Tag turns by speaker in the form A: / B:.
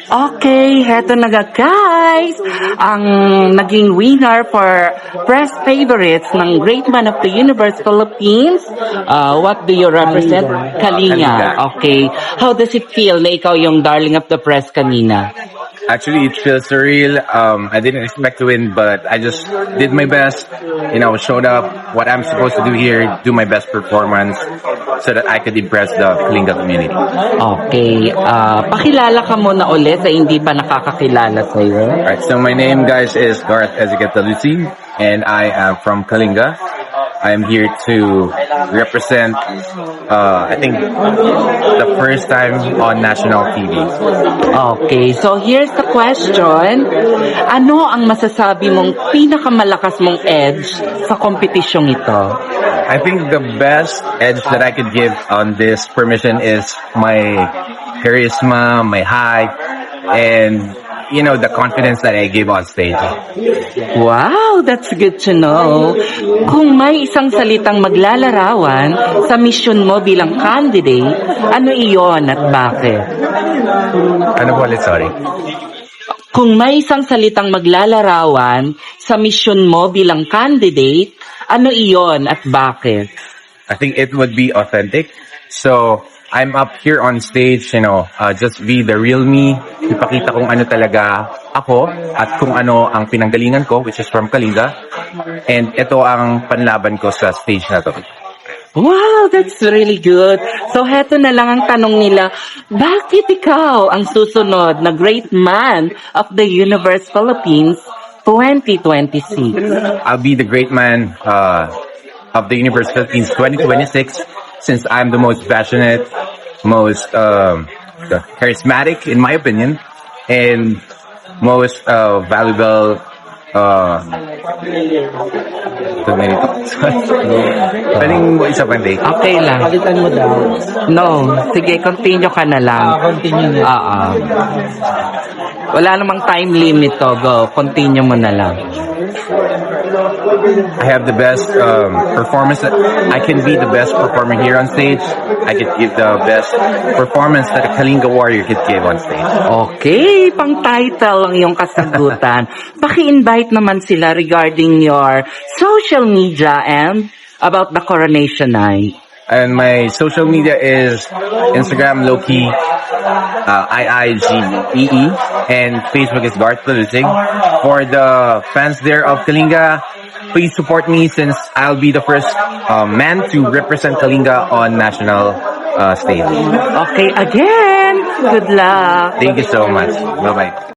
A: Okay, heto na nga guys, ang naging winner for Press Favorites ng Great Man of the Universe Philippines. What do you represent? Kalinga. Okay. How does it feel na ikaw yung darling of the press kanina?
B: Actually, it feels surreal. I didn't expect to win, but I just did my best. Showed up what I'm supposed to do here, do my best performance so that I could impress the Kalinga community.
A: Okay. Pakilala ka muna ulit sa hindi pa nakakakilala sa'yo.
B: Alright, so my name, guys, is Garth Ezekatalusi, and I am from Kalinga. I'm here to represent, I think, the first time on national TV.
A: Okay, so here's the question. Ano ang masasabi mong pinakamalakas mong edge sa kompetisyong ito?
B: I think the best edge that I could give on this permission is my charisma, my height, and the confidence that I give on stage.
A: Wow, that's good to know. Kung may isang salitang maglalarawan sa mission mo bilang candidate, ano iyon at bakit?
B: Ano po ulit, sorry?
A: Kung may isang salitang maglalarawan sa mission mo bilang candidate, ano iyon at bakit?
B: I think it would be authentic. So, I'm up here on stage, just be the real me. Ipakita kung ano talaga ako at kung ano ang pinanggalingan ko, which is from Kalinga. And ito ang panlaban ko sa stage na to.
A: Wow, that's really good. So, heto na lang ang tanong nila, bakit ikaw ang susunod na Great Man of the Universe Philippines 2026?
B: I'll be the great man of the Universe Philippines 2026 since I'm the most passionate, most charismatic, in my opinion, and most valuable. Too many thoughts. Pwedeng isa pa day.
A: Okay lang.
C: Palitan mo daw.
A: No, sige, continue ka na lang.
C: Continue na.
A: Wala namang time limit to. Go, continue mo na lang.
B: I have the best performance. I can be the best performer here on stage. I could give the best performance that a Kalinga warrior could give on stage.
A: Okay, pang title ang iyong kasagutan. Paki-invite naman sila regarding your social media and about the coronation night.
B: And my social media is Instagram Loki, IIGEE, and Facebook is Garth Palusing. For the fans there of Kalinga, please support me since I'll be the first man to represent Kalinga on national stage.
A: Okay, again, good luck.
B: Thank you so much. Bye-bye.